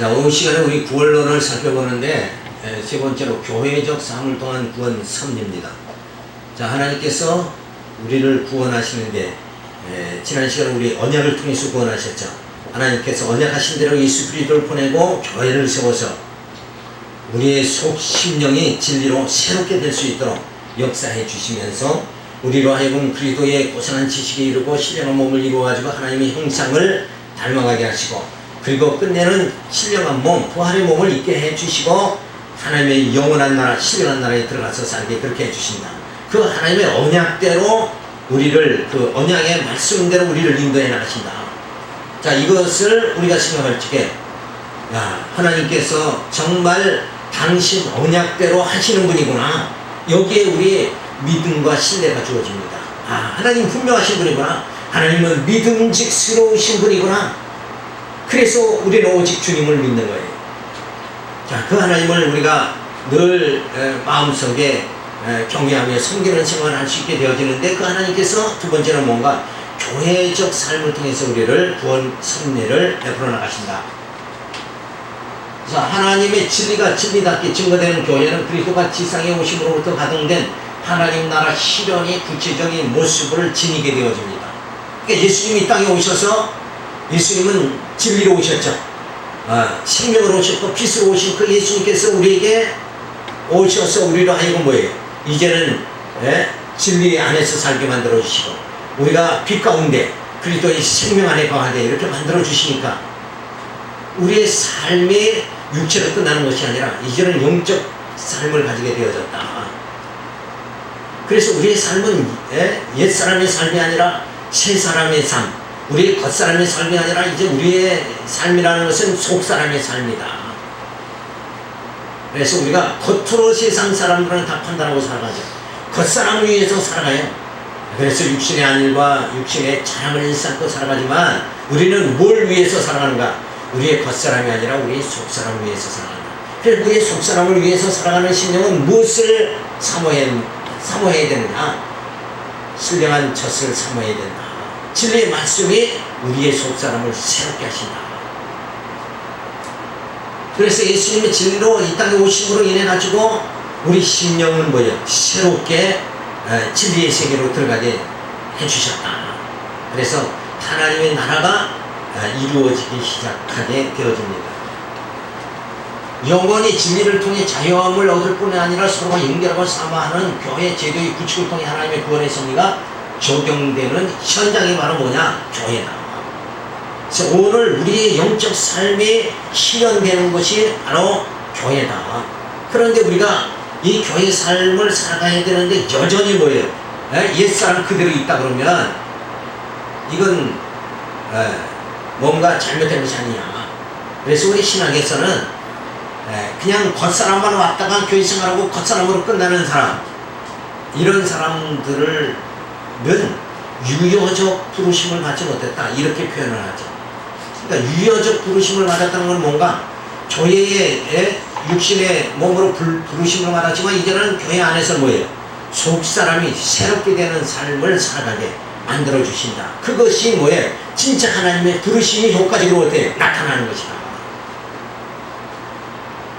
자, 오늘 시간에 우리 구원론을 살펴보는데 세 번째로 교회적 삶을 통한 구원 섭리입니다. 자, 하나님께서 우리를 구원하시는데 지난 시간에 우리 언약을 통해서 구원하셨죠. 하나님께서 언약하신 대로 예수 그리스도를 보내고 교회를 세워서 우리의 속 심령이 진리로 새롭게 될 수 있도록 역사해 주시면서 우리로 하여금 그리스도의 고상한 지식에 이르고 신령한 몸을 이루어가지고 하나님의 형상을 닮아가게 하시고, 그리고 끝내는 신령한 몸, 부활의 몸을 입게 해주시고 하나님의 영원한 나라, 신령한 나라에 들어가서 살게 그렇게 해주신다. 그 하나님의 언약대로 우리를, 그 언약의 말씀대로 우리를 인도해 나가신다. 자, 이것을 우리가 생각할 적에, 야, 하나님께서 정말 당신 언약대로 하시는 분이구나. 여기에 우리의 믿음과 신뢰가 주어집니다. 아, 하나님 분명하신 분이구나. 하나님은 믿음직스러우신 분이구나. 그래서 우리는 오직 주님을 믿는 거예요. 자, 그 하나님을 우리가 늘 마음속에 경외하며 섬기는 생활을 할 수 있게 되어지는데, 그 하나님께서 두 번째는 뭔가 교회적 삶을 통해서 우리를 구원 섭리를 베풀어 나가신다. 그래서 하나님의 진리가 진리답게 증거되는 교회는 그리스도가 지상에 오심으로부터 가동된 하나님 나라 실현의 구체적인 모습을 지니게 되어집니다. 그러니까 예수님이 땅에 오셔서, 예수님은 진리로 오셨죠. 생명으로 오셨고 빛으로 오신 그 예수님께서 우리에게 오셔서 우리로 하여금 뭐예요? 이제는 진리 안에서 살게 만들어 주시고, 우리가 빛 가운데 그리스도의 생명 안에 거하게 이렇게 만들어 주시니까 우리의 삶이 육체로 끝나는 것이 아니라 이제는 영적 삶을 가지게 되어졌다. 그래서 우리의 삶은 옛사람의 삶이 아니라 새사람의 삶, 우리의 겉사람의 삶이 아니라 이제 우리의 삶이라는 것은 속사람의 삶이다. 그래서 우리가 겉으로 세상 사람들은 다 판단하고 살아가죠. 겉사람을 위해서 살아가요. 그래서 육신의 안일과 육신의 자랑을 일삼고 살아가지만 우리는 뭘 위해서 살아가는가? 우리의 겉사람이 아니라 우리의 속사람을 위해서 살아간다. 그래서 우리의 속사람을 위해서 살아가는 신령은 무엇을 사모해야 되느냐? 신령한 젖을 사모해야 된다. 진리의 말씀이 우리의 속사람을 새롭게 하신다. 그래서 예수님의 진리로 이 땅에 오심으로 인해 가지고 우리 심령은 뭐예요? 새롭게 진리의 세계로 들어가게 해주셨다. 그래서 하나님의 나라가 이루어지기 시작하게 되어집니다. 영원히 진리를 통해 자유함을 얻을 뿐 아니라 서로가 연결하고 사모하는 교회 제도의 구축을 통해 하나님의 구원의 섭리가 적용되는 현장이 바로 뭐냐? 교회다. 그래서 오늘 우리의 영적 삶이 실현되는 것이 바로 교회다. 그런데 우리가 이 교회 삶을 살아가야 되는데 여전히 뭐예요? 옛사람 그대로 있다 그러면 이건 뭔가 잘못된 것이 아니냐. 그래서 우리 신학에서는 그냥 겉사람만 왔다가 교회 생활하고 겉사람으로 끝나는 사람, 이런 사람들을 는 유효적 부르심을 받지 못했다, 이렇게 표현을 하죠. 그러니까 유효적 부르심을 받았다는 건 뭔가 교회의 육신의 몸으로 부르심을 받았지만 이제는 교회 안에서 뭐예요? 속사람이 새롭게 되는 삶을 살아가게 만들어 주신다. 그것이 뭐예요? 진짜 하나님의 부르심이 효과적으로 어때요? 나타나는 것이다.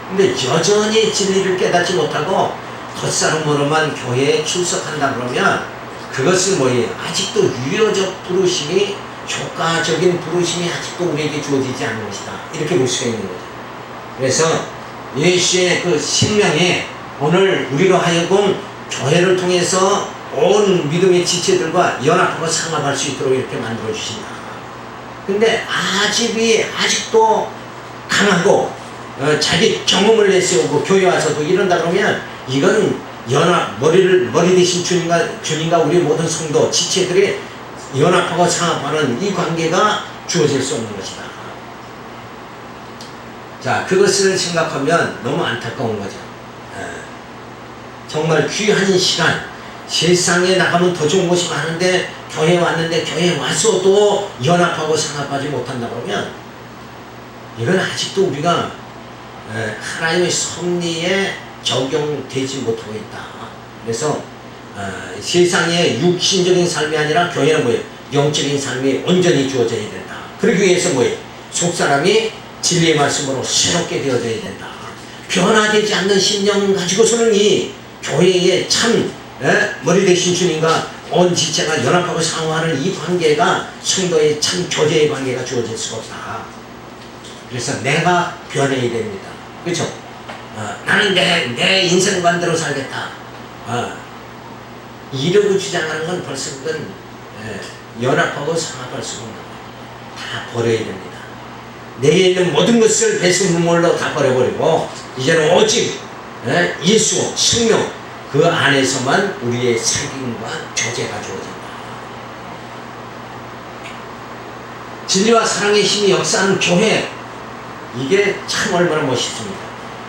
근데 여전히 진리를 깨닫지 못하고 겉사람으로만 교회에 출석한다 그러면 그것은 뭐예요? 아직도 유효적 부르심이, 효과적인 부르심이 아직도 우리에게 주어지지 않는 것이다. 이렇게 볼 수가 있는 거죠. 그래서 예수의 그 생명이 오늘 우리로 하여금 교회를 통해서 온 믿음의 지체들과 연합하고 상합할 수 있도록 이렇게 만들어 주신다. 근데 아직도 강하고 자기 경험을 내세우고 교회 와서도 이런다 그러면 이건 머리 대신 주님과 우리 모든 성도 지체들이 연합하고 상합하는 이 관계가 주어질 수 없는 것이다. 자, 그것을 생각하면 너무 안타까운 거죠. 정말 귀한 시간, 세상에 나가면 더 좋은 것이 많은데 교회에 왔는데 교회에 와서도 연합하고 상합하지 못한다 그러면 이건 아직도 우리가 하나님의 섭리에 적용되지 못하고 있다. 그래서 세상의 육신적인 삶이 아니라 교회는 뭐예요? 영적인 삶이 온전히 주어져야 된다. 그러기 위해서 뭐예요? 속사람이 진리의 말씀으로 새롭게 되어져야 된다. 변화되지 않는 심령 가지고서는 이 교회의 참 머리 대신 주님과 온 지체가 연합하고 상호하는 이 관계가 성도의 참 교제의 관계가 주어질 수가 없다. 그래서 내가 변해야 됩니다. 그렇죠? 나는 내 인생관대로 살겠다. 이러고 주장하는 건 벌써 그건 연합하고 상합할 수가 없는 거예요. 다 버려야 됩니다. 내게 있는 모든 것을 배수물로 다 버려버리고 이제는 오직 예수, 생명 그 안에서만 우리의 살림과 교제가 주어진다. 진리와 사랑의 힘이 역사하는 교회, 이게 참 얼마나 멋있습니다.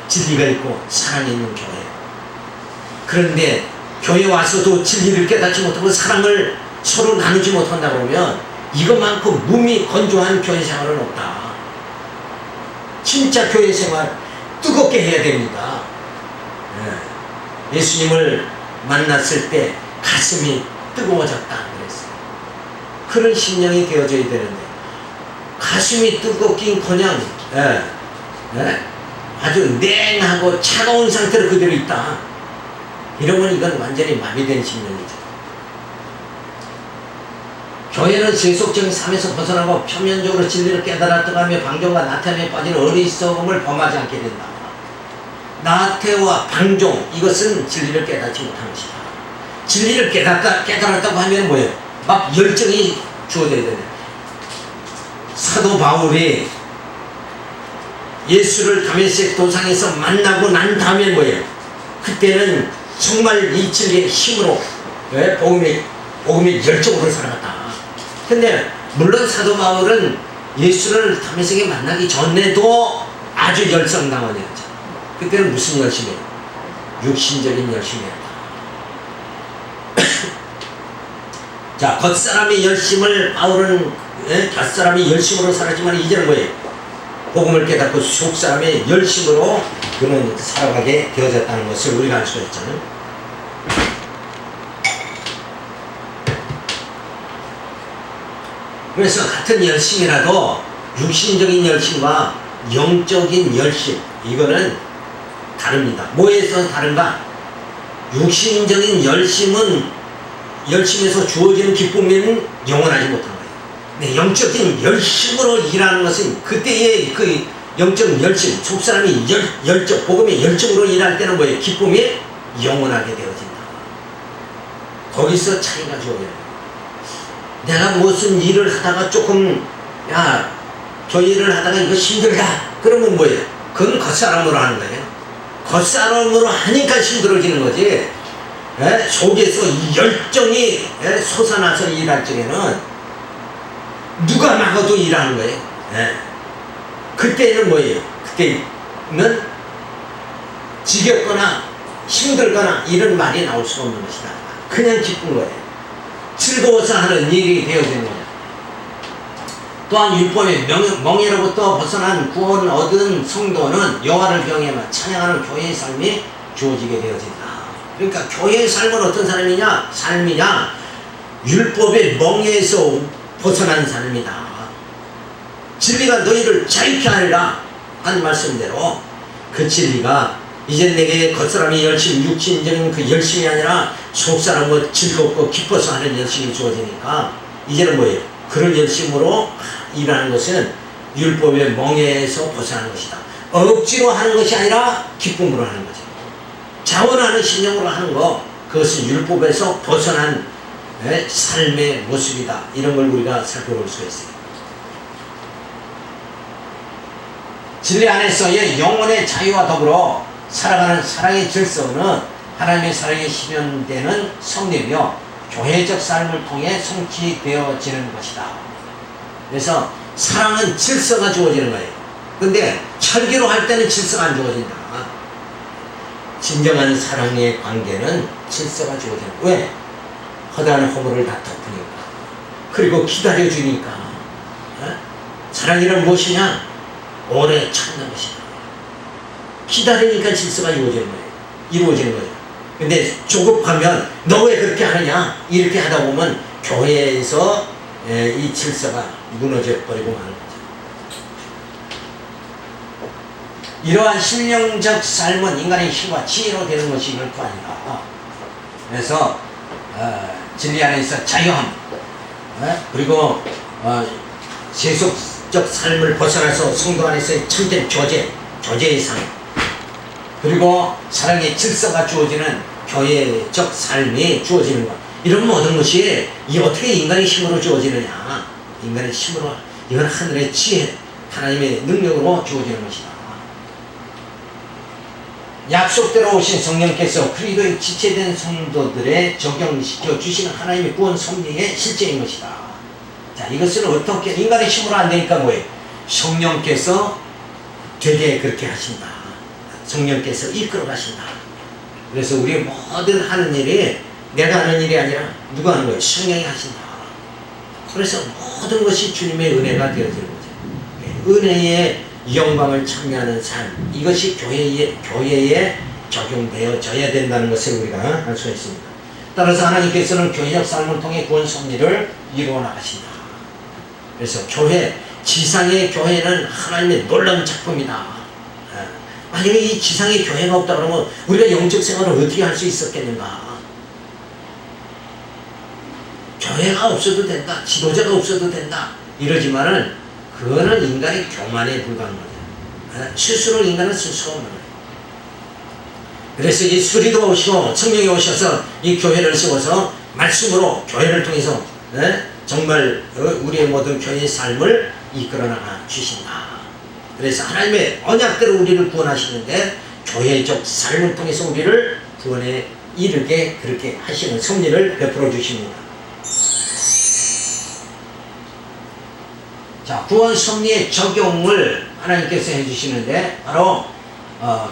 진리가 있고 사랑이 있는 교회. 그런데 교회 와서도 진리를 깨닫지 못하고 사랑을 서로 나누지 못한다 그러면 이것만큼 몸이 건조한 교회 생활은 없다. 진짜 교회 생활 뜨겁게 해야 됩니다. 예수님을 만났을 때 가슴이 뜨거워졌다 그랬어요. 그런 심령이 되어져야 되는데 가슴이 뜨겁긴커녕 아주 냉하고 차가운 상태로 그대로 있다. 이러면 이건 완전히 마비된 심령이죠. 교회는 세속적인 삶에서 벗어나고 표면적으로 진리를 깨달았다가며 방종과 나태함에 빠진 어리석음을 범하지 않게 된다. 나태와 방종, 이것은 진리를 깨닫지 못한 것이다. 진리를 깨달았다고 하면 뭐예요? 막 열정이 주어져야 된다. 사도 바울이 예수를 다메섹 도상에서 만나고 난 다음에 뭐예요? 그때는 정말 이 진리의 힘으로 복음의 열정으로 살아갔다. 근데 물론 사도 바울은 예수를 다메섹에 만나기 전에도 아주 열성당원이었죠. 그때는 무슨 열심이에요? 육신적인 열심이었다. 자, 겉사람의 열심을 바울은 겉사람의 열심으로 살았지만 이제는 뭐예요? 복음을 깨닫고 속사람의 열심으로 그는 살아가게 되어졌다는 것을 우리가 알 수가 있잖아요. 그래서 같은 열심이라도 육신적인 열심과 영적인 열심, 이거는 다릅니다. 뭐에서 다른가? 육신적인 열심에서 주어지는 기쁨에는 영원하지 못한 거예요. 네, 영적인 열심으로 일하는 것은 그때의 그 영적 열심, 속사람이 열정, 복음의 열정으로 일할 때는 뭐예요? 기쁨이 영원하게 되어진다. 거기서 차이가 주어져요. 내가 무슨 일을 하다가 조금 저 일을 하다가 이거 힘들다 그러면 뭐예요? 그건 겉사람으로 하는 거예요. 겉사람으로 하니까 힘들어지는 거지. 속에서 이 열정이 솟아나서 일할 적에는 누가 막아도 일하는 거예요. 그때는 뭐예요? 그때는 지겹거나 힘들거나 이런 말이 나올 수가 없는 것이다. 그냥 기쁜 거예요. 즐거워서 하는 일이 되어지는 거예요. 또한 율법의 멍에로부터 벗어난 구원 얻은 성도는 여호와를 경외하며 찬양하는 교회의 삶이 주어지게 되어진다. 그러니까 교회의 삶은 어떤 삶이냐? 율법의 멍에서 벗어난 삶이다. 진리가 너희를 자유케 하리라 한 말씀대로 그 진리가 이제 내게 겉사람의 열심, 육신적인 그 열심이 아니라 속사람은 즐겁고 기뻐서 하는 열심이 주어지니까 이제는 뭐예요? 그런 열심으로 일하는 것은 율법의 멍에서 벗어나는 것이다. 억지로 하는 것이 아니라 기쁨으로 하는 거죠. 자원하는 신령으로 하는 거, 그것은 율법에서 벗어난 삶의 모습이다. 이런 걸 우리가 살펴볼 수가 있어요. 진리 안에서의 영혼의 자유와 더불어 살아가는 사랑의 질서는 하나님의 사랑에 실현되는 성례며 교회적 삶을 통해 성취되어지는 것이다. 그래서 사랑은 질서가 주어지는 거예요. 근데 철기로 할 때는 질서가 안 주어진다. 진정한 사랑의 관계는 질서가 주어지는 거예요. 왜? 허다한 허물을 다 덮으니까. 그리고 기다려주니까. 사랑이란 무엇이냐? 오래 참는 것이다. 기다리니까 질서가 이루어지는 거예요. 근데 조급하면 너 왜 그렇게 하느냐? 이렇게 하다 보면 교회에서 이 질서가 무너져 버리고 마는 거죠. 이러한 신령적 삶은 인간의 힘과 지혜로 되는 것이 결코 아니다. 그래서 진리 안에서 자유함, 그리고 세속적 삶을 벗어나서 성도 안에서의 참된 교제의 삶, 그리고 사랑의 질서가 주어지는 교회적 삶이 주어지는 것, 이런 모든 것이 이 어떻게 인간의 힘으로 주어지느냐? 인간의 힘으로, 이건 하늘의 지혜, 하나님의 능력으로 주어지는 것이다. 약속대로 오신 성령께서 그리스도의 지체된 성도들에 적용시켜 주시는 하나님의 구원 섭리의 실제인 것이다. 자, 이것은 어떻게, 인간의 힘으로 안 되니까 뭐예요? 성령께서 되게 그렇게 하신다. 성령께서 이끌어 가신다. 그래서 우리 모든 하는 일이 내가 하는 일이 아니라 누가 하는 거예요? 성령이 하신다. 그래서 모든 것이 주님의 은혜가 되어지는 거죠. 은혜의 영광을 참여하는 삶, 이것이 교회에 적용되어져야 된다는 것을 우리가 알 수 있습니다. 따라서 하나님께서는 교회적 삶을 통해 구원 섭리를 이루어 나가신다. 그래서 지상의 교회는 하나님의 놀라운 작품이다. 만약에 이 지상의 교회가 없다 그러면 우리가 영적 생활을 어떻게 할 수 있었겠는가? 교회가 없어도 된다, 지도자가 없어도 된다 이러지만은 그거는 인간의 교만에 불과한 거예요. 스스로 인간은 쓸 수가 없는 거예요. 그래서 예수 그리스도가 오시고 성령이 오셔서 이 교회를 세워서 말씀으로 교회를 통해서 정말 우리의 모든 교회의 삶을 이끌어 나가 주신다. 그래서 하나님의 언약대로 우리를 구원하시는데 교회적 삶을 통해서 우리를 구원에 이르게 그렇게 하시는 섭리를 베풀어 주십니다. 자, 구원 섭리의 적용을 하나님께서 해주시는데 바로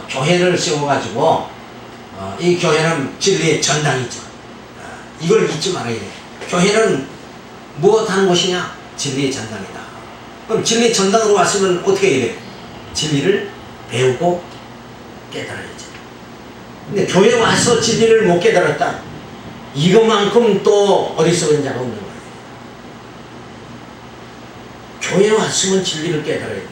교회를 세워가지고 이 교회는 진리의 전당이죠. 이걸 잊지 말아야 돼. 교회는 무엇 하는 곳이냐? 진리의 전당이다. 그럼 진리의 전당으로 왔으면 어떻게 해야 돼? 진리를 배우고 깨달아야죠. 근데 교회에 와서 진리를 못 깨달았다. 이것만큼 또 어리석은 자가 없는 거예요. 교회에 왔으면 진리를 깨달아야 돼.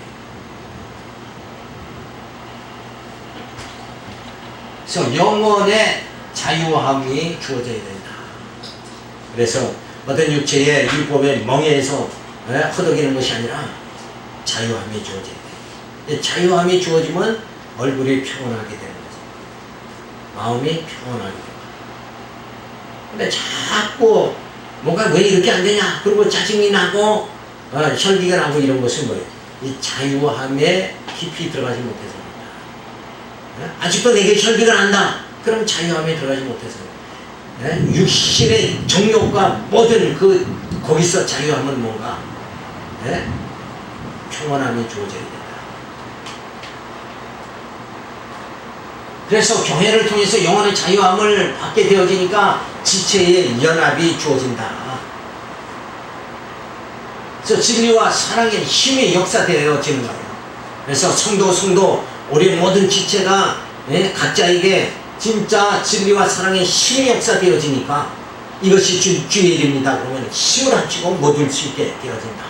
그래서 영혼의 자유함이 주어져야 된다. 그래서 어떤 육체의 율법의 멍에서 허덕이는 것이 아니라 자유함이 주어져야 돼. 자유함이 주어지면 얼굴이 평온하게 되는 거죠. 마음이 평온하게 되는 거죠. 근데 자꾸 뭔가 왜 이렇게 안 되냐? 그리고 짜증이 나고 혈기가 나고 이런 것은 뭐예요? 이 자유함에 깊이 들어가지 못해서입니다. 아직도 내게 혈기가 난다. 그럼 자유함에 들어가지 못해서. 육신의 정욕과 모든 거기서 자유함은 뭔가 평온함이 주어져야 된다. 그래서 교회를 통해서 영혼의 자유함을 받게 되어지니까 지체의 연합이 주어진다. 그래서 진리와 사랑의 힘이 역사되어지는 거예요. 그래서 성도 우리 모든 지체가 각자에게 진짜 진리와 사랑의 힘이 역사되어지니까 이것이 주의 일입니다. 그러면 힘을 합치고 모둘 수 있게 되어진다.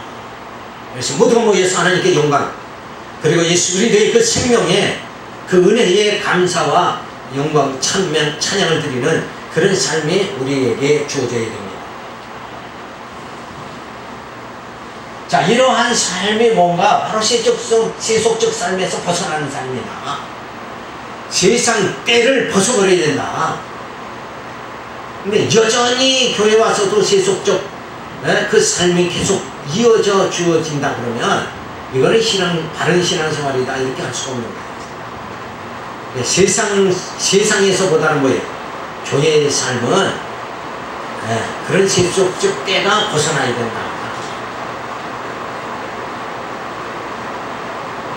그래서 모두가 모여서 하나님께 영광, 그리고 예수 그리스도의 그 생명에 그 은혜의 감사와 영광, 찬양을 드리는 그런 삶이 우리에게 주어져야 됩니다. 자, 이러한 삶이 뭔가 바로 세속적 삶에서 벗어나는 삶이다. 세상 때를 벗어버려야 된다. 근데 여전히 교회 와서도 세속적 그 삶이 계속 이어져 주어진다 그러면 이거는 바른 신앙생활이다 이렇게 할 수가 없는 거예요. 세상에서보다는 뭐예요? 교회의 삶은 그런 세속적 때가 벗어나야 된다.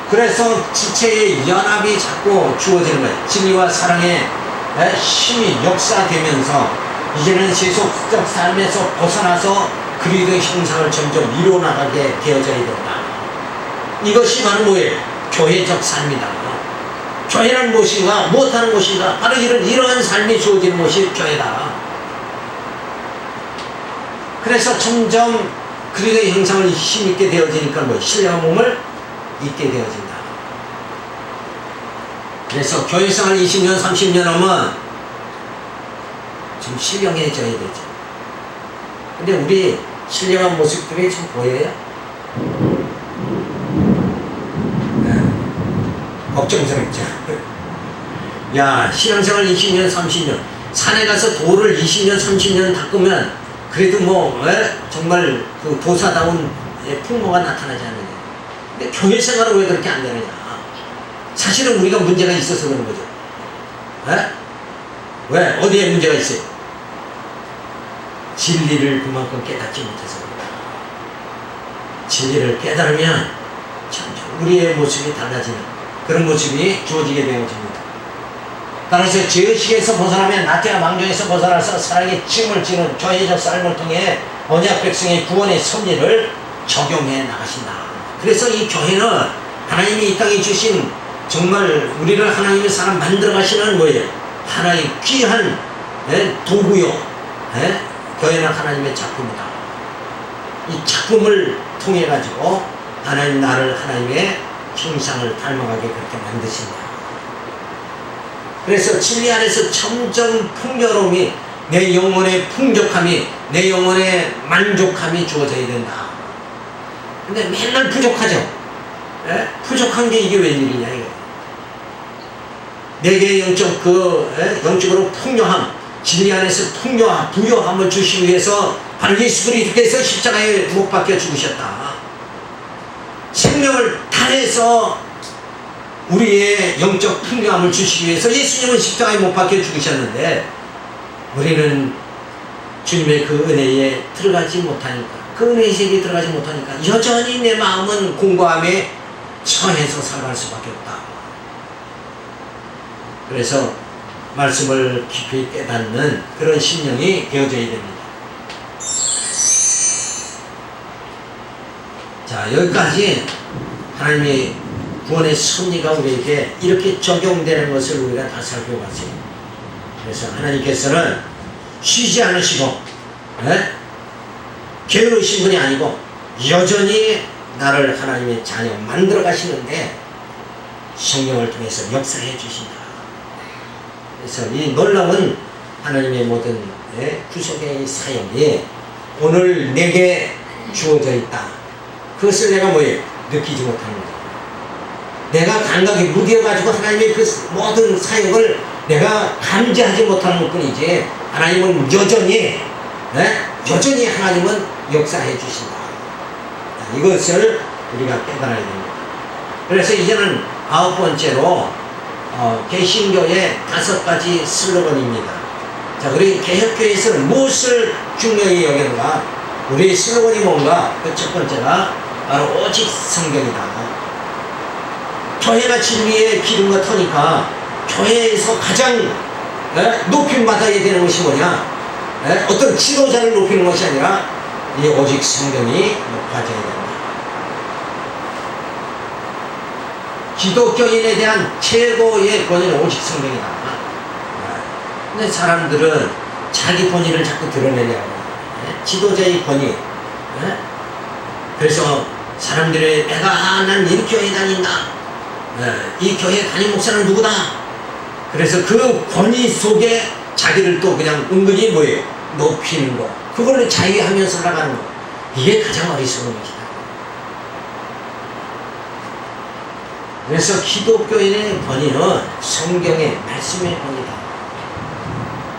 그래서 지체의 연합이 자꾸 주어지는 거예요. 진리와 사랑의 힘이 역사되면서 이제는 세속적 삶에서 벗어나서 그리스도의 형상을 점점 이루어나가게 되어져야 된다. 이것이 바로 뭐예요? 교회적 삶이다. 교회는 무엇인가? 무엇하는 것인가? 바로 이러한 삶이 주어지는 것이 교회다. 그래서 점점 그리스도의 형상을 힘있게 되어지니까 신령한 몸을 잊게 되어진다. 그래서 교회생활 20년, 30년 하면 좀 신령해져야 되죠. 근데 우리 신령한 모습들이 좀 보여요? 네. 걱정스럽죠. 야, 신앙생활 20년, 30년. 산에 가서 돌을 20년, 30년 닦으면 그래도 뭐, 정말 그 도사다운 풍모가 나타나지 않느냐. 근데 교회 생활은 왜 그렇게 안 되느냐. 사실은 우리가 문제가 있어서 그런 거죠. 왜? 어디에 문제가 있어요? 진리를 그만큼 깨닫지 못해서 그런다. 진리를 깨달으면 점점 우리의 모습이 달라지는 그런 모습이 주어지게 되어집니다. 따라서 죄의식에서 벗어나면 나태와 망정에서 벗어나서 사랑의 찜을 지는 죄의적 삶을 통해 언약 백성의 구원의 섭리를 적용해 나가신다. 그래서 이 교회는 하나님이 이 땅에 주신 정말 우리를 하나님의 사람 만들어 가시는 뭐예요? 하나의 귀한 도구요. 교회는 하나님의 작품이다. 이 작품을 통해 가지고 하나님 나를 하나님의 형상을 닮아가게 그렇게 만드신다. 그래서 진리 안에서 점점 풍요로움이 내 영혼의 풍족함이 내 영혼의 만족함이 주어져야 된다. 근데 맨날 부족하죠. 부족한 게 이게 웬일이냐 이거. 내게 영적으로 풍요함, 진리 안에서 부요함을 주시기 위해서 바로 예수 그리스도께서 십자가에 못 박혀 죽으셨다. 생명을 다해서 우리의 영적 풍요함을 주시기 위해서 예수님은 십자가에 못 박혀 죽으셨는데 우리는 주님의 그 은혜에 들어가지 못하니까 그 은혜의 세계에 들어가지 못하니까 여전히 내 마음은 공고함에 처해서 살아갈 수밖에 없다. 그래서 말씀을 깊이 깨닫는 그런 심령이 되어져야 됩니다. 자, 여기까지 하나님의 구원의 섭리가 우리에게 이렇게 적용되는 것을 우리가 다 살펴봤어요. 그래서 하나님께서는 쉬지 않으시고 게으르신 분이 아니고 여전히 나를 하나님의 자녀 만들어 가시는데 성령을 통해서 역사해 주신다. 그래서 이 놀라운 하나님의 모든 구속의 사역이 오늘 내게 주어져 있다. 그것을 내가 느끼지 못하는 거죠. 내가 감각이 무뎌가지고 하나님의 그 모든 사역을 내가 감지하지 못하는 것 뿐이지 하나님은 여전히 하나님은 역사해 주신다. 이것을 우리가 깨달아야 됩니다. 그래서 이제는 9번째로 개신교의 5가지 슬로건입니다. 자, 우리 개혁교회에서는 무엇을 중요히 여기는가? 우리의 슬로건이 뭔가? 그 첫 번째가 바로 오직 성경이다. 교회가 진리의 기름과 터니까 교회에서 가장 높임 받아야 되는 것이 뭐냐? 어떤 지도자를 높이는 것이 아니라 이 오직 성경이 높아져야 된다. 기독교인에 대한 최고의 권위는 오직 성경이다. 근데 사람들은 자기 권위를 자꾸 드러내려고 해요. 지도자의 권위. 그래서 사람들의 난 이 교회에 다닌다. 이 교회 담임 목사는 누구다. 그래서 그 권위 속에 자기를 또 그냥 은근히 높이는 거. 그걸로 자유하면서 나가는 거. 이게 가장 어리석은 것이다. 그래서 기독교인의 권위는 성경의 말씀의 권위다.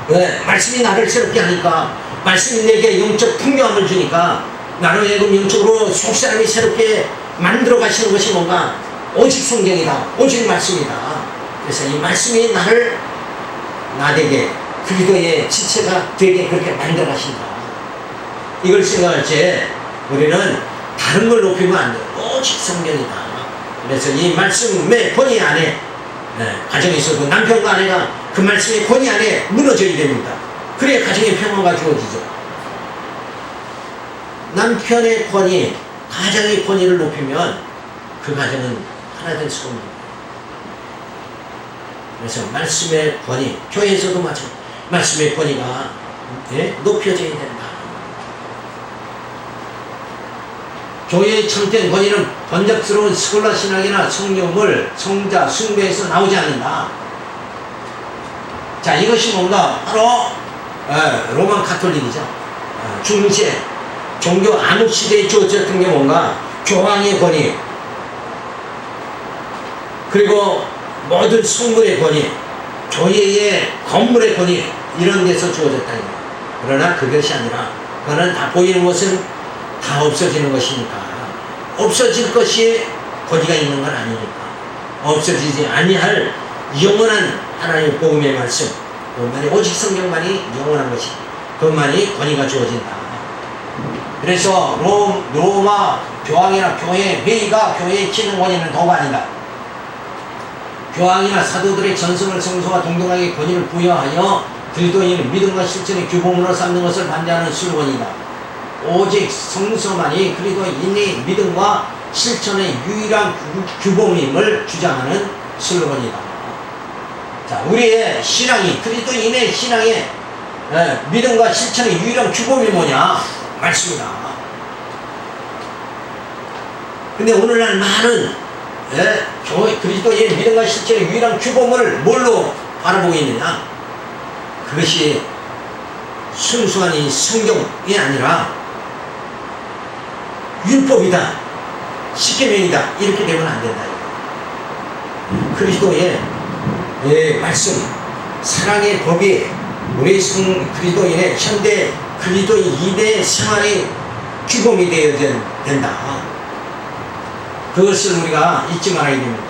왜? 말씀이 나를 새롭게 하니까, 말씀이 내게 영적 풍요함을 주니까 나를 하여금 영적으로 속사람이 새롭게 만들어 가시는 것이 뭔가? 오직 성경이다. 오직 말씀이다. 그래서 이 말씀이 나를 나되게 그리스도의 지체가 되게 그렇게 만들어 가신다. 이걸 생각할 때 우리는 다른 걸 높이면 안 돼. 오직 성경이다. 그래서 이 말씀의 권위 안에 가정에 있어도 남편과 아내가 그 말씀의 권위 안에 무너져야 됩니다. 그래야 가정의 평화가 주어지죠. 남편의 권위, 가정의 권위를 높이면 그 가정은 하나 될 수가 없는 거예요. 그래서 말씀의 권위, 교회에서도 마찬가지 말씀의 권위가 높여져야 된다. 교회의 참된 권위는 번잡스러운 스콜라 신학이나 성경을 성자 숭배에서 나오지 않는다. 자, 이것이 뭔가 바로 로만 카톨릭이죠. 중세 종교 암흑 시대에 주어졌던 게 뭔가 교황의 권위, 그리고 모든 성물의 권위, 교회의 건물의 권위, 이런 데서 주어졌다. 그러나 그것이 아니라 그거는 다 보이는 것은 다 없어지는 것이니까, 없어질 것이 권위가 있는 건 아니니까, 없어지지 아니할 영원한 하나님의 복음의 말씀, 그것만이, 오직 성경만이 영원한 것이, 그것만이 권위가 주어진다. 그래서 로마 교황이나 교회 회의가 교회의 기능 권위는 도가 아니다. 교황이나 사도들의 전성을 성소와 동등하게 권위를 부여하여 그리스도인은 믿음과 실천의 규범으로 삼는 것을 반대하는 술권이다. 오직 성서만이 그리스도인의 믿음과 실천의 유일한 규범임을 주장하는 술권이다. 자, 우리의 신앙이, 그리스도인의 신앙의 믿음과 실천의 유일한 규범이 뭐냐? 말씀이다. 근데 오늘날 많은 그리스도의 믿음과 실천의 유일한 규범을 뭘로 바라보고 있느냐? 그것이 순수한 이 성경이 아니라 율법이다, 십계명이다, 이렇게 되면 안 된다. 그리스도의 말씀, 사랑의 법이 우리 그리스도인의 현대 그리스도인 2대 생활의 규범이 되어야 된다. 그것을 우리가 잊지 말아야 됩니다.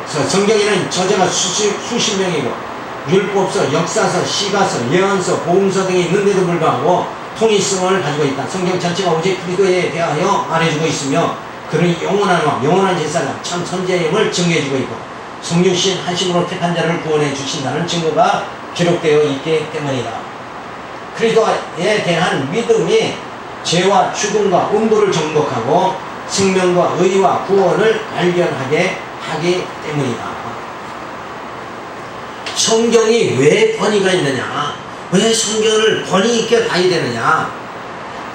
그래서 성경에는 저자가 수십 명이고 율법서, 역사서, 시가서, 예언서, 복음서 등이 있는데도 불구하고 통일성을 가지고 있다. 성경 전체가 오직 그리스도에 대하여 말해주고 있으며 그는 영원한 왕, 영원한 제사장, 참 선지임을 증거해주고 있고 성육신 하심으로 택한 자를 구원해 주신다는 증거가 기록되어 있기 때문이다. 그리스도에 대한 믿음이 죄와 죽음과 음부를 정복하고 생명과 의와 구원을 발견하게 하기 때문이다. 성경이 왜 권위가 있느냐? 왜 성경을 권위 있게 봐야 되느냐?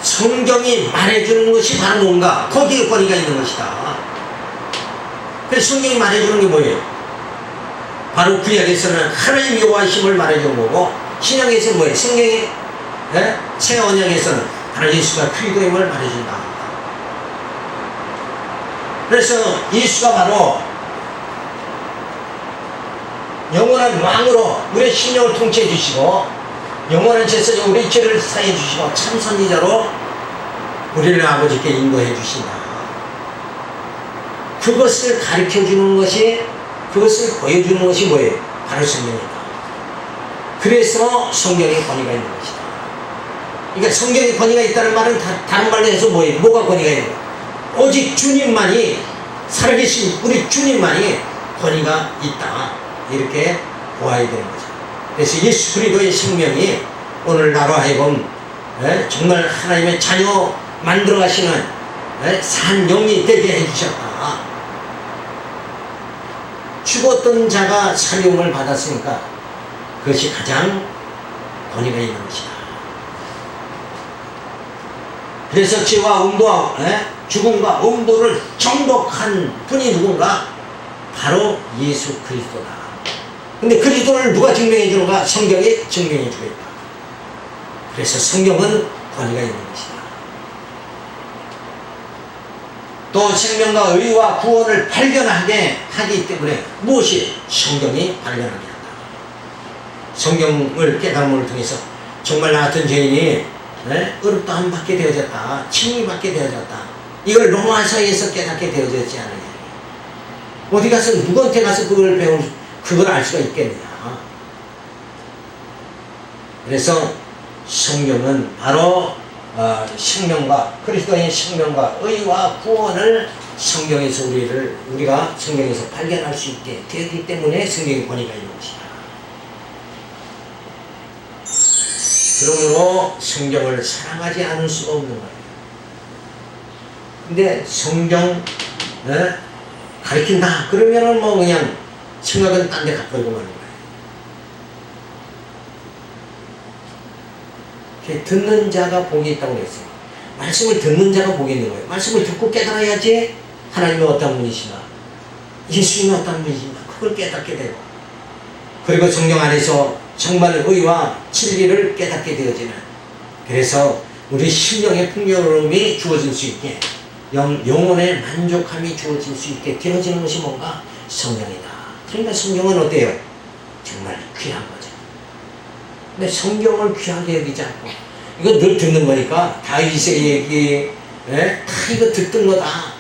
성경이 말해주는 것이 바로 뭔가? 거기에 권위가 있는 것이다. 그래서 성경이 말해주는 게 뭐예요? 바로 구약에서는 하나님 여호와심을 말해주는 거고, 신약에서는 뭐예요? 성경이 새 언약에서는 바로 예수가 그리스도임을 말해준다. 그래서 예수가 바로 영원한 왕으로 우리의 심령을 통치해 주시고 영원한 제사장 우리의 죄를 사해 주시고 참 선지자로 우리를 아버지께 인도해 주신다. 그것을 가르쳐 주는 것이, 그것을 보여주는 것이 뭐예요? 바로 성경이다. 그래서 성경에 권위가 있는 것이다. 그러니까 성경에 권위가 있다는 말은 다른 말로 해서 뭐예요? 뭐가 권위가 있는 거예요? 오직 주님만이, 살아계신 우리 주님만이 권위가 있다. 이렇게 보아야 되는 거죠. 그래서 예수 그리스도의 생명이 오늘 나로 하여금 정말 하나님의 자녀 만들어 가시는 산 영이 되게 해주셨다. 죽었던 자가 살림을 받았으니까 그것이 가장 권위가 있는 것이다. 그래서 죄와 음부와 죽음과 음부를 정복한 분이 누군가? 바로 예수 그리스도다. 근데 그리스도를 누가 증명해 주는가? 성경이 증명해 주고 있다. 그래서 성경은 권위가 있는 것이다. 또 생명과 의와 구원을 발견하게 하기 때문에 무엇이? 성경이 발견하게 한다. 성경을 깨달음을 통해서 정말 나 같은 죄인이 의롭다함 받게 되어졌다, 칭의 받게 되어졌다, 이걸 로마서에서 깨닫게 되어졌지 않느냐. 어디 가서 누구한테 가서 그걸 알 수가 있겠느냐. 그래서 성경은 바로 생명과 그리스도의 생명과 의와 구원을 성경에서 우리가 성경에서 발견할 수 있게 되기 때문에 성경의 권위가 있는 것이다. 그러므로 성경을 사랑하지 않을 수가 없는 거예요. 근데 성경 가르친다 그러면은 뭐 그냥 생각은 딴 데 갚아버리고 마는 거예요. 듣는 자가 복이 있다고 그랬어요. 말씀을 듣는 자가 복이 있는 거예요. 말씀을 듣고 깨달아야지 하나님이 어떤 분이시나, 예수님이 어떤 분이시나 그걸 깨닫게 되고, 그리고 성경 안에서 정말 의와 진리를 깨닫게 되어지는, 그래서 우리 심령의 풍요로움이 주어질 수 있게, 영혼의 만족함이 주어질 수 있게 되어지는 것이 뭔가 성경이다. 그러니까 성경은 어때요? 정말 귀한 거죠. 근데 성경을 귀하게 여기지 않고, 이거 늘 듣는 거니까 다윗의 얘기, 다 이거 듣던 거다,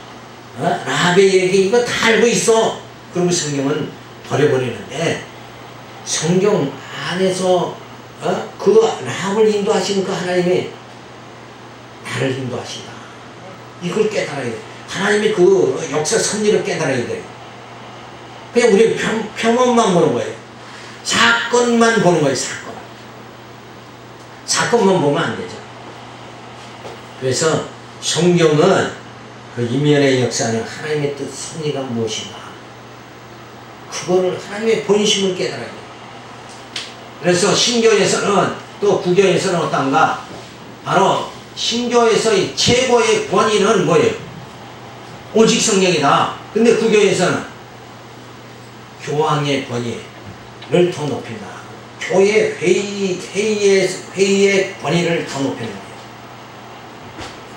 라합의 얘기 이거 다 알고 있어. 그리고 성경은 버려버리는데, 성경 안에서 그 라합을 인도하시는 그 하나님이 나를 인도하신다, 이걸 깨달아야 돼. 하나님의 그 역사 섭리를 깨달아야 돼요. 그냥 우리 평원만 보는 거예요. 사건만 보는 거예요. 사건만 보면 안 되죠. 그래서 성경은 그 이면의 역사는 하나님의 뜻, 섭리가 무엇인가, 그거를 하나님의 본심을 깨달아야 돼요. 그래서 신교에서는, 또 구교에서는 어떤가, 바로 신교에서의 최고의 권위는 뭐예요? 오직 성령이다. 근데 구교에서는 교황의 권위를 더 높인다. 교회 회의의 권위를 더 높이는 거예요.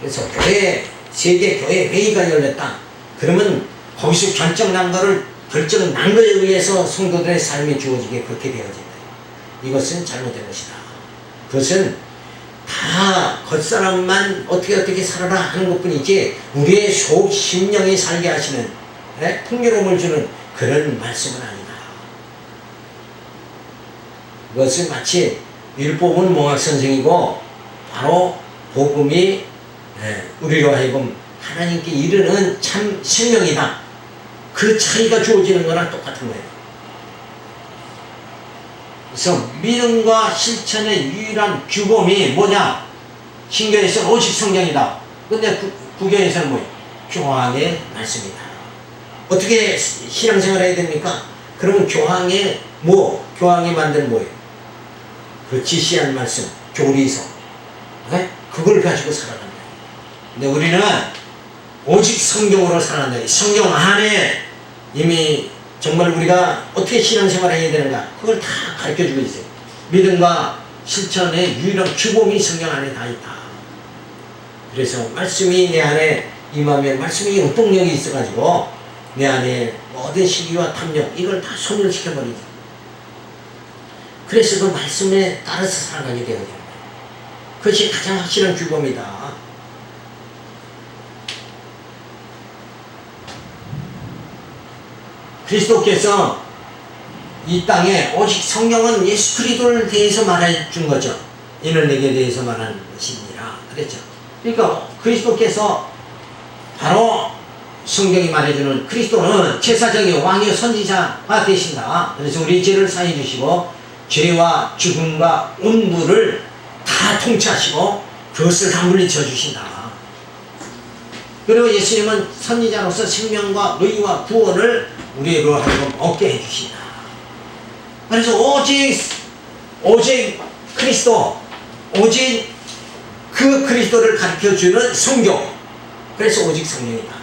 그래서 세계 교회 회의가 열렸다. 그러면 거기서 결정난 거를, 결정난 거에 의해서 성도들의 삶이 주어지게 그렇게 되어진다. 이것은 잘못된 것이다. 그것은 다 겉사람만 어떻게 살아라 하는 것 뿐이지, 우리의 속 심령이 살게 하시는, 풍요로움을 주는 그런 말씀은 아니다. 그것은 마치 율법은 몽학선생이고, 바로 복음이 우리로 하여금 하나님께 이르는 참 생명이다. 그 차이가 주어지는 거랑 똑같은 거예요. 그래서 믿음과 실천의 유일한 규범이 뭐냐? 신교에서는 오직 성경이다. 근데 구교에서는 뭐예요? 교황의 말씀이다. 어떻게 신앙생활을 해야 됩니까? 그러면 교황이 만든 뭐예요? 그 지시한 말씀, 교리서, 그걸 가지고 살아간다. 근데 우리는 오직 성경으로 살아간다. 성경 안에 이미 정말 우리가 어떻게 신앙생활을 해야 되는가, 그걸 다 가르쳐주고 있어요. 믿음과 실천의 유일한 규범이 성경 안에 다 있다. 그래서 말씀이 내 안에 임하면, 말씀이 역동력이 있어가지고 내 안에 모든 시기와 탐욕 이걸 다 소멸시켜버리죠. 그래서 그 말씀에 따라서 살아가게 되어야 됩니다. 그것이 가장 확실한 규범이다. 그리스도께서 이 땅에 오직 성경은 예수 그리스도를 대해서 말해준 거죠. 이는 내게 대해서 말하는 것이니라 그랬죠. 그러니까 그리스도께서 바로 성경이 말해주는, 그리스도는 제사장이요 왕이요 선지자가 되신다. 그래서 우리 죄를 사해 주시고 죄와 죽음과 운부를 다 통치하시고 그것을 다 물리쳐 주신다. 그리고 예수님은 선지자로서 생명과 의와 구원을 우리로 하여금 얻게 해주신다. 그래서 오직 그리스도, 오직 그 그리스도를 가르쳐주는 성경, 그래서 오직 성령이다.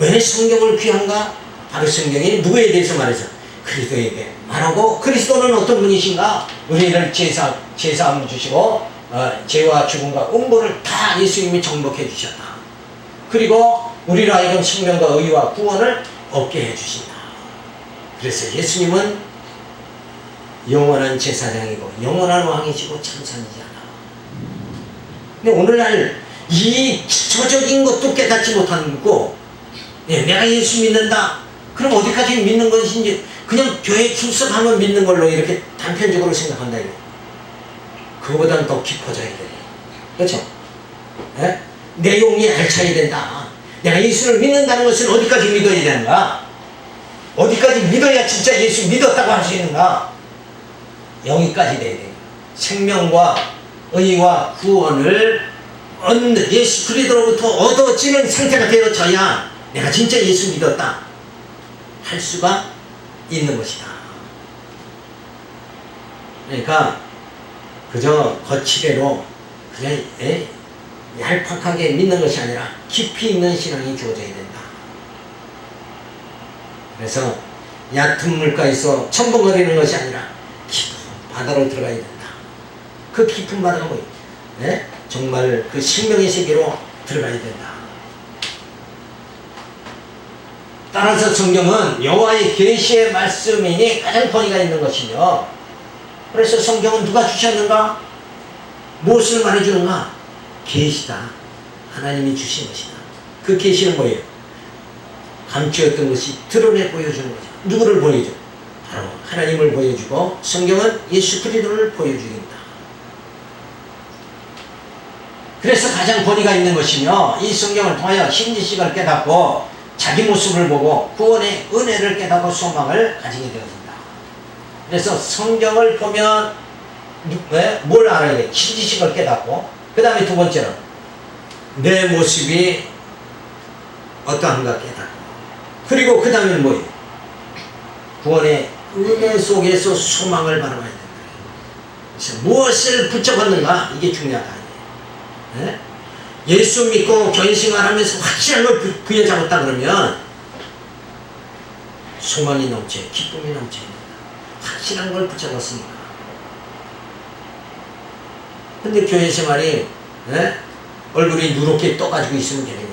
왜 성경을 귀한가? 바로 성경이 누구에 대해서 말해서 그리스도에게 말하고, 그리스도는 어떤 분이신가? 우리를 제사함을 주시고 죄와 죽음과 음부를 다 예수님이 정복해 주셨다. 그리고 우리로 하여금 생명과 의와 구원을 얻게 해주신다. 그래서 예수님은 영원한 제사장이고 영원한 왕이시고 참선이잖아. 근데 오늘날 이 기초적인 것도 깨닫지 못하고, 내가 예수 믿는다. 그럼 어디까지 믿는 것인지 그냥 교회 출석하면 믿는 걸로 이렇게 단편적으로 생각한다. 그거보다는 더 깊어져야 돼. 그렇죠? 내용이 알차야 된다. 내가 예수를 믿는다는 것은 어디까지 믿어야 되는가? 어디까지 믿어야 진짜 예수 믿었다고 할 수 있는가? 여기까지 돼야 돼. 생명과 의와 구원을 얻는, 예수 그리스도로부터 얻어지는 상태가 되어져야 내가 진짜 예수 믿었다 할 수가 있는 것이다. 그러니까 그저 거치대로 그냥 얄팍하게 믿는 것이 아니라 깊이 있는 신앙이 주어져야 된다. 그래서 얕은 물가에서 첨벙거리는 것이 아니라 깊은 바다로 들어가야 된다. 그 깊은 바다가 뭐예요? 네? 정말 그 생명의 세계로 들어가야 된다. 따라서 성경은 여호와의 계시의 말씀이니 가장 권위가 있는 것이며, 그래서 성경은 누가 주셨는가? 무엇을 말해주는가? 계시다. 하나님이 주신 것이다. 그 계시는 뭐예요? 감추었던 것이 드러내 보여주는 거죠. 누구를 보여줘? 바로 하나님을 보여주고, 성경은 예수 그리스도를 보여주긴다. 그래서 가장 권위가 있는 것이며, 이 성경을 통하여 신지식을 깨닫고 자기 모습을 보고 구원의 은혜를 깨닫고 소망을 가지게 되어진다. 그래서 성경을 보면 뭘 알아야 돼? 신지식을 깨닫고, 그 다음에 두 번째로 내 모습이 어떠한가 깨닫고, 그리고 그 다음에는 뭐예요? 구원의 은혜 속에서 소망을 바라봐야 된다. 그래서 무엇을 붙잡았는가? 이게 중요하다. 네? 예수 믿고 견생활하면서 확실한 걸 부여잡았다 그러면 소망이 넘쳐요. 기쁨이 넘쳐요. 확실한 걸 붙잡았으니까. 근데 교회 생활이 얼굴이 누렇게 떠가지고 있으면 되는 거예요.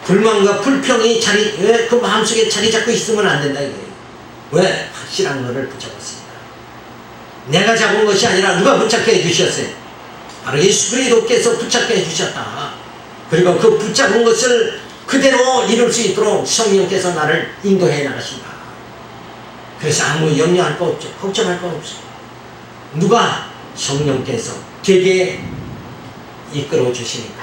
불만과 불평이 그 마음속에 자리 잡고 있으면 안 된다 이거예요. 왜? 확실한 거를 붙잡았으니까. 내가 잡은 것이 아니라 누가 붙잡게 해주셨어요? 바로 예수 그리스도께서 붙잡게 해주셨다. 그리고 그 붙잡은 것을 그대로 이룰 수 있도록 성령께서 나를 인도해 나가신다. 그래서 아무 염려할 거 없죠. 걱정할 거 없어. 누가? 성령께서 되게 이끌어 주시니까.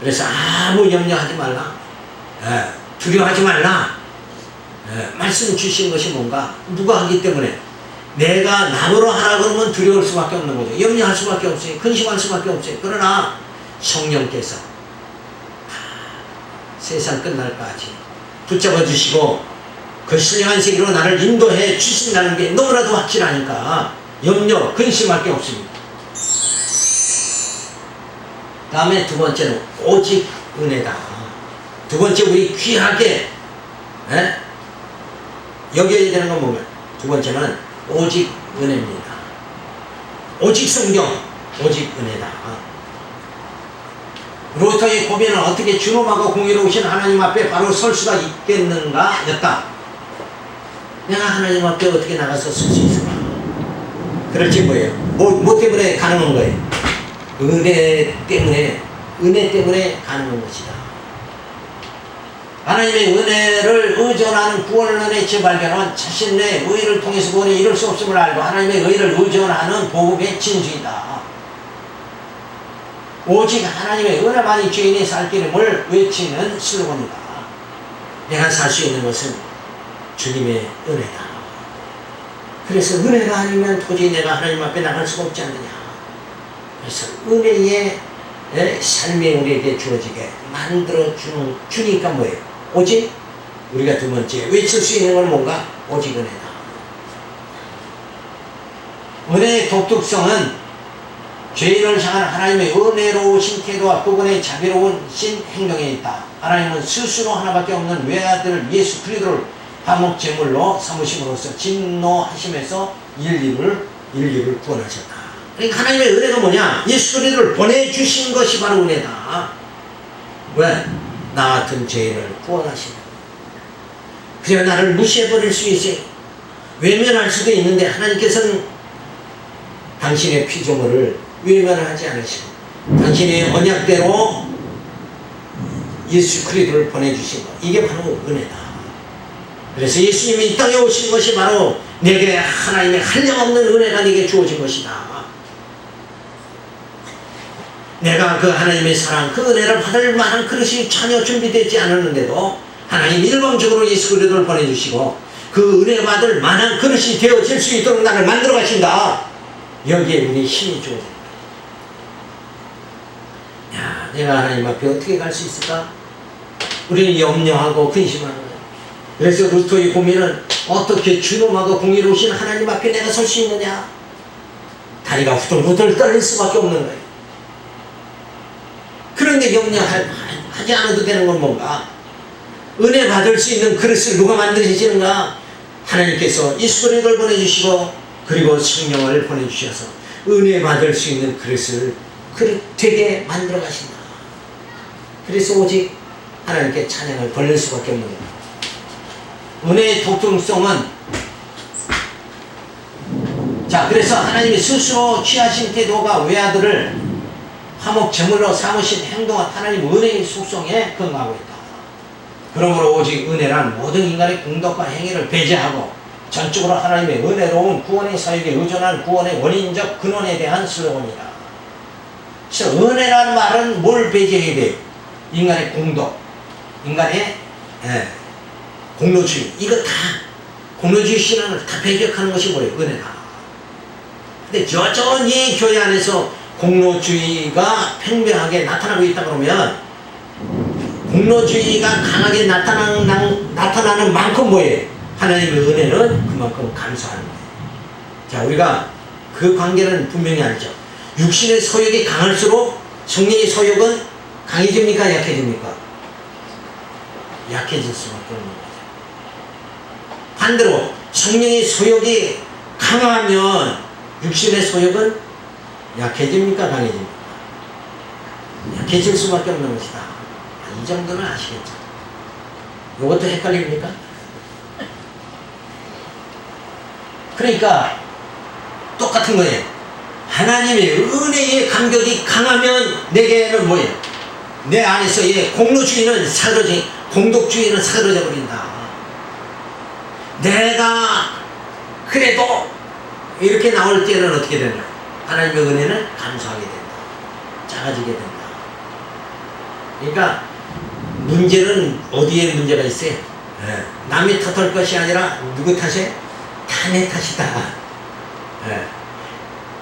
그래서 아무 염려하지 말라. 두려워하지 말라. 말씀 주신 것이 뭔가? 누가 하기 때문에 내가 남으로 하라 그러면 두려울 수밖에 없는 거죠. 염려할 수밖에 없어요. 근심할 수밖에 없어요. 그러나 성령께서 세상 끝날까지 붙잡아 주시고 그 신령한 세계로 나를 인도해 주신다는 게 너무나도 확실하니까 염려, 근심할 게 없습니다. 다음에 두 번째는 오직 은혜다. 두 번째 우리 귀하게 여겨야 되는 건 뭐냐? 두 번째는 오직 은혜입니다. 오직 성경, 오직 은혜다. 루터의 고민은 어떻게 준엄하고 공의로우신 하나님 앞에 바로 설 수가 있겠는가? 였다. 내가 하나님 앞에 어떻게 나가서 설 수 있을까? 그렇지 뭐예요? 뭐 때문에 가능한 거예요? 은혜 때문에 가능한 것이다. 하나님의 은혜를 의존하는 구원의 은혜 재발견은 자신의 의를 통해서 구원이 이룰 수 없음을 알고 하나님의 의를 의존하는 복음의 진주이다. 오직 하나님의 은혜만이 죄인의 살 길임을 외치는 슬로건이다. 내가 살 수 있는 것은 주님의 은혜다. 그래서 은혜가 아니면 도저히 내가 하나님 앞에 나갈 수가 없지 않느냐. 그래서 은혜의 삶이 우리에게 주어지게 만들어주는 주니까 뭐예요? 오직 우리가 두 번째 외칠 수 있는 건 뭔가? 오직 은혜다. 은혜의 독특성은 죄인을 향한 하나님의 은혜로우신 태도와 그분의 자비로우신 행동에 있다. 하나님은 스스로 하나밖에 없는 외아들 예수 그리스도를 화목 제물로 삼으심으로써 진노하심에서 인류를 구원하셨다. 그러니까 하나님의 은혜가 뭐냐? 예수 그리스도를 보내주신 것이 바로 은혜다. 왜? 나 같은 죄인을 구원하시는. 그래야 나를 무시해버릴 수 있어요. 외면할 수도 있는데 하나님께서는 당신의 피조물을 외면하지 않으시고 당신의 언약대로 예수 그리스도를 보내주신 것. 이게 바로 은혜다. 그래서 예수님이 이 땅에 오신 것이 바로 내게 하나님의 한량없는 은혜가 내게 주어진 것이다. 내가 그 하나님의 사랑, 그 은혜를 받을 만한 그릇이 전혀 준비되지 않았는데도 하나님 일방적으로 예수 그리스도를 보내주시고 그 은혜 받을 만한 그릇이 되어질 수 있도록 나를 만들어 가신다. 여기에 우리 힘이 주어집니다. 야, 내가 하나님 앞에 어떻게 갈 수 있을까? 우리는 염려하고 근심하는 거예요. 그래서 루터의 고민은 어떻게 준엄하고 공의로우신 하나님 앞에 내가 설 수 있느냐? 다리가 후들후들 떨릴 수밖에 없는 거예요. 그런데 염려하지 않아도 되는 건 뭔가? 은혜 받을 수 있는 그릇을 누가 만드시는가? 하나님께서 예수 그리스도를 보내주시고 그리고 성령을 보내주셔서 은혜 받을 수 있는 그릇을 되게 만들어 가신다. 그래서 오직 하나님께 찬양을 돌릴 수밖에 없는 거예요. 은혜의 독특성은 자, 그래서 하나님이 스스로 취하신 태도가 외아들을 화목 제물로 삼으신 행동은 하나님 은혜의 속성에 근거하고 있다. 그러므로 오직 은혜란 모든 인간의 공덕과 행위를 배제하고 전적으로 하나님의 은혜로운 구원의 사역에 의존한 구원의 원인적 근원에 대한 슬로건이다. 그래서 은혜라는 말은 뭘 배제해야 돼요? 인간의 공덕, 인간의 공로주의, 이거 다 공로주의 신앙을 다 배격하는 것이 뭐예요? 은혜다. 근데 여전히 교회 안에서 공로주의가 팽배하게 나타나고 있다 그러면 공로주의가 강하게 나타나는 만큼 뭐예요? 하나님의 은혜는 그만큼 감사하는 거예요. 자, 우리가 그 관계는 분명히 알죠. 육신의 소욕이 강할수록 성령의 소욕은 강해집니까? 약해집니까? 약해질 수밖에 없는 거죠. 반대로 성령의 소욕이 강하면 육신의 소욕은 약해집니까? 강해집니까? 약해질 수밖에 없는 것이다. 이 정도는 아시겠죠? 이것도 헷갈립니까? 그러니까 똑같은 거예요. 하나님의 은혜의 감격이 강하면 내게는 뭐예요? 내 안에서의 공로주의는 사그러져, 공덕주의는 사그러져 버린다. 내가 그래도 이렇게 나올 때는 어떻게 되나? 하나님의 은혜는 감소하게 된다. 작아지게 된다. 그러니까 문제는 어디에 문제가 있어요? 남이 탓할 것이 아니라 누구 탓에? 다 내 탓이다.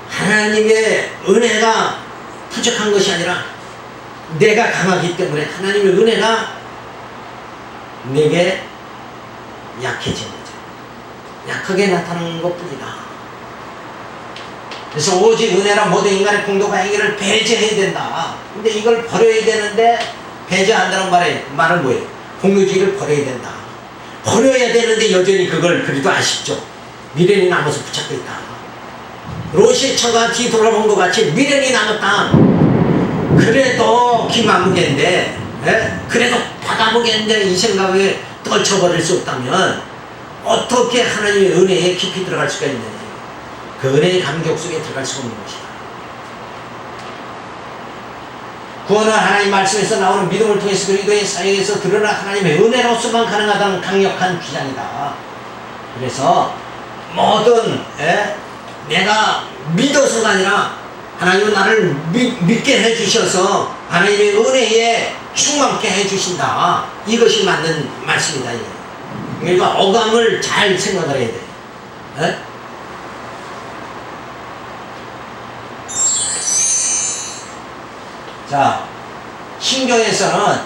하나님의 은혜가 부족한 것이 아니라 내가 강하기 때문에 하나님의 은혜가 내게 약해진 거죠. 약하게 나타나는 것뿐이다. 그래서 오직 은혜란 모든 인간의 공덕과 행위를 배제해야 된다. 근데 이걸 버려야 되는데 배제한다는 말은 뭐예요? 공로주의를 버려야 된다. 버려야 되는데 여전히 그걸 그래도 아쉽죠. 미련이 남아서 붙잡고 있다. 로시처가 뒤돌아본 것 같이 미련이 남았다. 그래도 기만무게인데, 그래도 받아보겠는데 이 생각에 떨쳐버릴 수 없다면 어떻게 하나님의 은혜에 깊이 들어갈 수가 있느냐. 그 은혜의 감격 속에 들어갈 수가 없는 것이다. 구원은 하나님 말씀에서 나오는 믿음을 통해서 그리스도의 사역에서 드러나 하나님의 은혜로서만 가능하다는 강력한 주장이다. 그래서 모든 내가 믿어서가 아니라 하나님은 나를 믿게 해주셔서 하나님의 은혜에 충만케 해주신다. 이것이 맞는 말씀이다. 그러니까 어감을 잘 생각을 해야 돼. 자, 신교에서는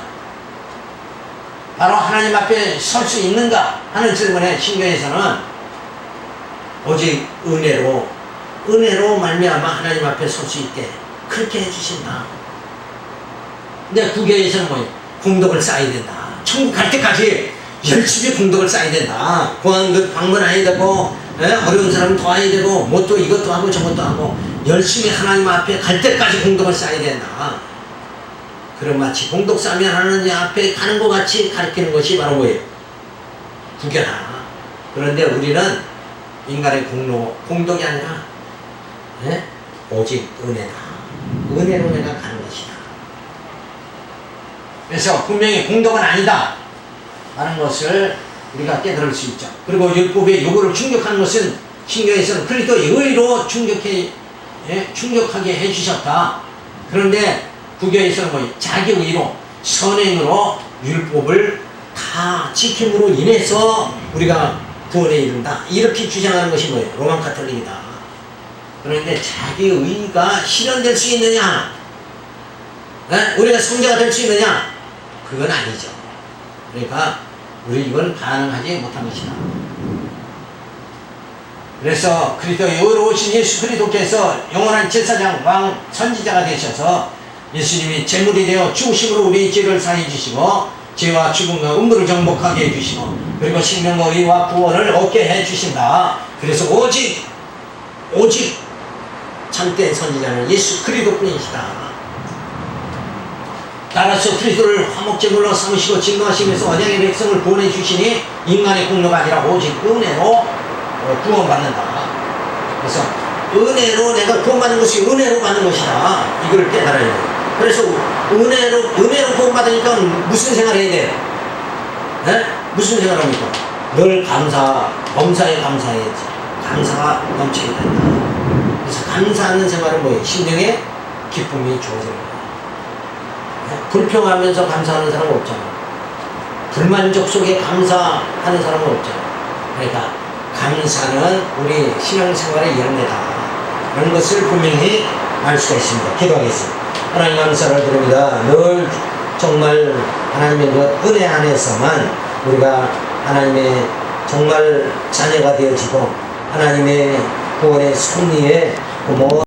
바로 하나님 앞에 설 수 있는가 하는 질문에 신교에서는 오직 은혜로 말미암아 하나님 앞에 설 수 있게 그렇게 해주신다. 근데 구교에서는 뭐예요? 공덕을 쌓아야 된다. 천국 갈 때까지 열심히 공덕을 쌓아야 된다. 공항도 방문해야 되고, 어려운 사람 도와야 되고, 뭐 또 이것도 하고 저것도 하고, 열심히 하나님 앞에 갈 때까지 공덕을 쌓아야 된다. 그럼 마치 공덕 쌓으면 하나님 앞에 가는 것 같이 가르치는 것이 바로 뭐예요? 구교다. 그런데 우리는 인간의 공덕이 아니라 오직 은혜다. 은혜로 내가 가는 것이다. 그래서 분명히 공덕은 아니다 하는 것을 우리가 깨달을 수 있죠. 그리고 율법의 요구를 충족하는 것은 신교에서는 그리스도의 의로 충족하게 해주셨다. 그런데 구교에서는 뭐 자기 의로 선행으로 율법을 다 지킴으로 인해서 우리가 구원에 이른다. 이렇게 주장하는 것이 뭐예요? 로만 가톨릭이다. 그런데 자기 의가 실현될 수 있느냐? 우리가 성자가 될 수 있느냐? 그건 아니죠. 그러니까 우리 이건 가능하지 못한 것이다. 그래서 그리스도의 의로우신 예수 그리스도께서 영원한 제사장 왕 선지자가 되셔서 예수님이 제물이 되어 죽으심으로 우리 죄를 사해 주시고 죄와 죽음과 음부를 정복하게 해주시고 그리고 생명과 의와 구원을 얻게 해주신다. 그래서 오직 참된 선지자는 예수 그리스도뿐이시다. 따라서 그리스도를 화목제물로 삼으시고 증거하시면서 언약의 백성을 구원해 주시니 인간의 공로가 아니라 오직 은혜로 구원받는다. 그래서 은혜로 내가 구원받는 것이 은혜로 받는 것이다. 이걸 깨달아야 돼. 그래서 은혜로 구원받으니까 무슨 생활 해야 돼요? 네? 무슨 생활 합니까? 늘 범사에 감사해야지. 감사가 넘쳐야 된다. 그래서 감사하는 생활은 뭐예요? 심령에 기쁨이 주어지는 거예요. 네? 불평하면서 감사하는 사람은 없잖아. 불만족 속에 감사하는 사람은 없잖아. 그러니까 감사는 우리 신앙생활의 열매다. 그런 것을 분명히 알 수가 있습니다. 기도하겠습니다. 하나님 감사를 드립니다. 늘 정말 하나님의 그 은혜 안에서만 우리가 하나님의 정말 자녀가 되어지고 하나님의 구원의 승리의 그